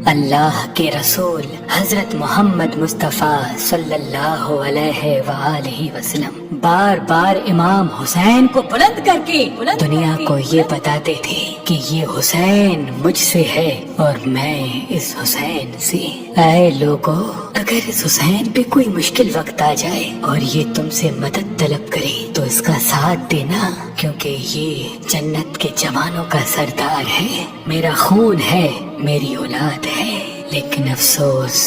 اللہ کے رسول حضرت محمد مصطفیٰ صلی اللہ علیہ وآلہ وسلم بار بار امام حسین کو بلند کر کے دنیا کو یہ بتاتے تھے کہ یہ حسین مجھ سے ہے اور میں اس حسین سے۔ اے لوگو، اگر اس حسین پہ کوئی مشکل وقت آ جائے اور یہ تم سے مدد طلب کرے تو اس کا ساتھ دینا، کیونکہ یہ جنت کے جوانوں کا سردار ہے، میرا خون ہے، میری اولاد ہے۔ لیکن افسوس،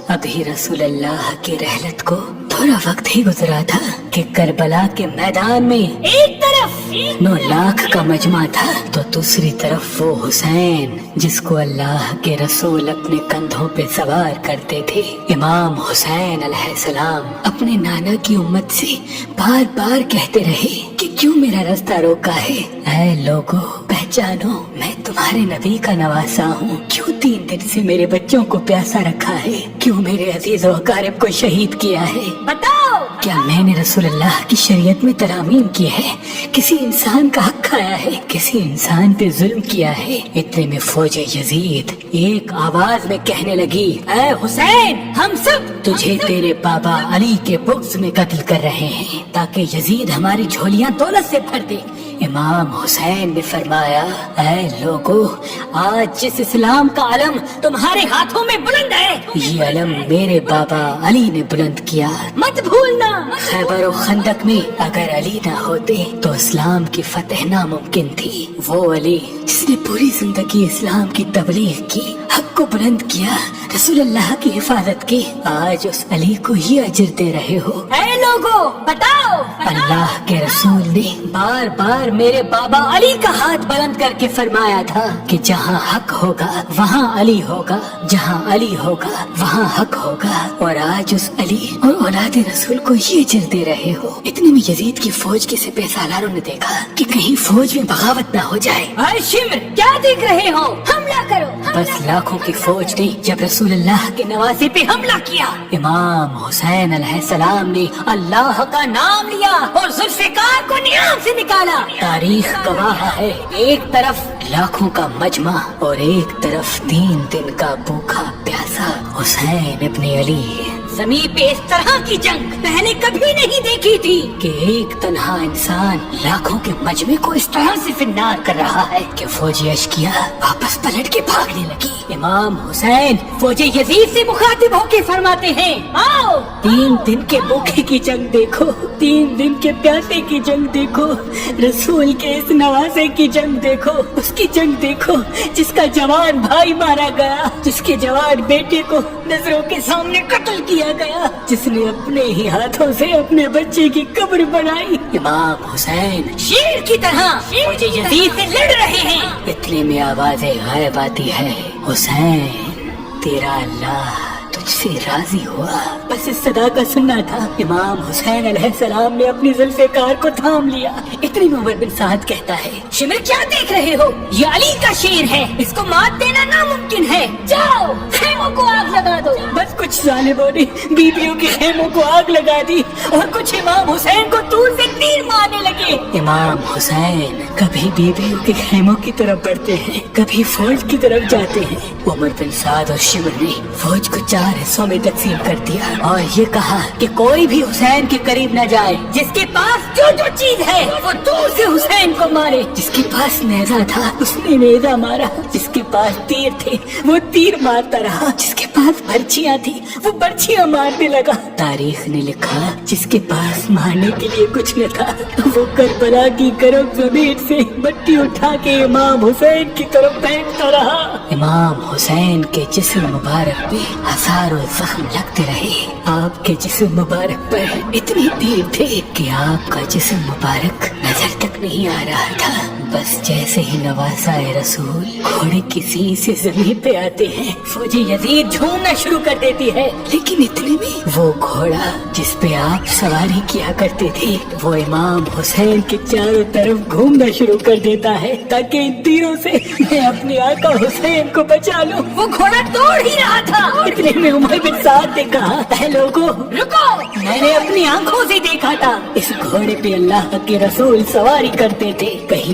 ابھی رسول اللہ کی رحلت کو تھوڑا وقت ہی گزرا تھا کہ کربلا کے میدان میں ایک طرف 9 لاکھ کا مجمع تھا تو دوسری طرف وہ حسین جس کو اللہ کے رسول اپنے کندھوں پہ سوار کرتے تھے۔ امام حسین علیہ السلام اپنے نانا کی امت سے بار بار کہتے رہے کہ کیوں میرا رستہ روکا ہے؟ اے لوگو، پہچانو، میں تمہارے نبی کا نواسا ہوں۔ کیوں 3 دن سے میرے بچوں کو پیاسا رکھا ہے؟ کیوں میرے عزیز و اقارب کو شہید کیا ہے؟ بتاؤ، کیا میں نے رسول اللہ کی شریعت میں ترامیم کی ہے؟ کسی انسان کا حق کھایا ہے؟ کسی انسان پہ ظلم کیا ہے؟ اتنے میں فوج یزید ایک آواز میں کہنے لگی، اے حسین، ہم سب تجھے تیرے بابا علی کے بغض میں قتل کر رہے ہیں تاکہ یزید ہماری جھولیاں دولت سے بھر دے۔ امام حسین نے فرمایا، اے لوگو، آج جس اسلام کا علم تمہارے ہاتھوں میں بلند ہے، یہ علم میرے بابا علی نے بلند کیا، مت بھولنا۔ خیبر و خندق میں اگر علی نہ ہوتے تو اسلام کی فتح ناممکن تھی۔ وہ علی جس نے پوری زندگی اسلام کی تبلیغ کی، حق کو بلند کیا، رسول اللہ کی حفاظت کی، آج اس علی کو یہ اجر دے رہے ہو۔ اے لوگو، بتاؤ، اللہ کے رسول نے بار بار میرے بابا علی کا ہاتھ بلند کر کے فرمایا تھا کہ جہاں حق ہوگا وہاں علی ہوگا، جہاں علی ہوگا وہاں حق ہوگا، اور آج اس علی اور اولاد رسول کو یہ اجر دے رہے ہو۔ اتنے میں یزید کی فوج کے سپہ سالاروں نے دیکھا کہ کہیں فوج میں بغاوت نہ ہو جائے۔ اے شمر، کیا دیکھ رہے ہو؟ حملہ کرو۔ بس لاکھوں کی فوج نے جب رسول اللہ کے نواسے پہ حملہ کیا، امام حسین علیہ السلام نے اللہ کا نام لیا اور ذوالفقار کو نیام سے نکالا۔ تاریخ گواہ ہے، ایک طرف لاکھوں کا مجمع اور ایک طرف 3 دن کا بھوکا پیاسا حسین ابن علی۔ زمین پہ اس طرح کی جنگ پہلے کبھی نہیں دیکھی تھی کہ ایک تنہا انسان لاکھوں کے مجمع کو اس طرح سے فنار کر رہا ہے کہ فوجی اشکیا واپس پلٹ کے بھاگنے لگی۔ امام حسین فوجی یزید سے مخاطب ہو کے فرماتے ہیں، آؤ، 3 دن کے بھوکے کی جنگ دیکھو، 3 دن کے پیاسے کی جنگ دیکھو، رسول کے اس نواسے کی جنگ دیکھو، اس کی جنگ دیکھو جس کا جوان بھائی مارا گیا، جس کے جوان بیٹے کو نظروں کے سامنے قتل کیا گیا، جس نے اپنے ہی ہاتھوں سے اپنے بچے کی قبر بنائی۔ امام حسین شیر کی طرح فوجی یزید سے لڑ رہے ہیں۔ اتنے میں آوازیں غائب آتی ہے، حسین، تیرا اللہ تجھ سے راضی ہوا۔ بس اس صدا کا سننا تھا۔ امام حسین علیہ السلام نے اپنی ذوالفقار کو تھام لیا۔ اتنی میں عمر بن سعد کہتا ہے، شمر، کیا دیکھ رہے ہو؟ یہ علی کا شیر ہے، اس کو مات دینا ناممکن ہے، جاؤ خیموں کو آگ لگا دو۔ بس کچھ ظالموں نے بیویوں کے خیموں کو آگ لگا دی اور کچھ امام حسین کو دور سے تیر مارنے لگے۔ امام حسین کبھی بیویوں کے خیموں کی طرف بڑھتے ہیں، کبھی فوج کی طرف جاتے ہیں۔ عمر بن سعد اور شمر نے فوج کو 4 حصوں میں تقسیم کر دیا اور یہ کہا کہ کوئی بھی حسین کے قریب نہ جائے، جس کے پاس جو چیز ہے وہ دور سے حسین کو مارے۔ جس کے پاس نیزہ تھا اس نے نیزہ مارا، جس کے پاس تیر تھے وہ تیر مارتا رہا، جس کے پاس برچیاں تھی وہ برچیاں مارنے لگا۔ تاریخ نے لکھا جس کے پاس مارنے کے لیے کچھ نہ تھا وہ کربلا کی گرم زمین سے مٹی اٹھا کے امام حسین کی طرف پھینکتا رہا۔ امام حسین کے جسم مبارک پہ ہزاروں زخم لگتے رہے۔ آپ کے جسم مبارک پر اتنے تیر تھے کہ آپ کا جسم مبارک نظر تک نہیں آ رہا تھا۔ بس جیسے ہی نواسا رسول گھوڑے کی سی سے زمین پہ آتے ہیں، فوجی یزید جھومنا شروع کر دیتی ہے، لیکن اتنے میں وہ گھوڑا جس پہ آپ سواری کیا کرتے تھے وہ امام حسین کے چاروں طرف گھومنا شروع کر دیتا ہے تاکہ ان تیروں سے میں اپنے آقا حسین کو بچا لوں۔ وہ گھوڑا دوڑ ہی رہا تھا۔ اتنے میں عمر بن سعد نے کہا، اے لوگو رکو، میں نے اپنی آنکھوں سے دیکھا تھا اس گھوڑے پہ اللہ کے رسول سواری کرتے تھے، کہیں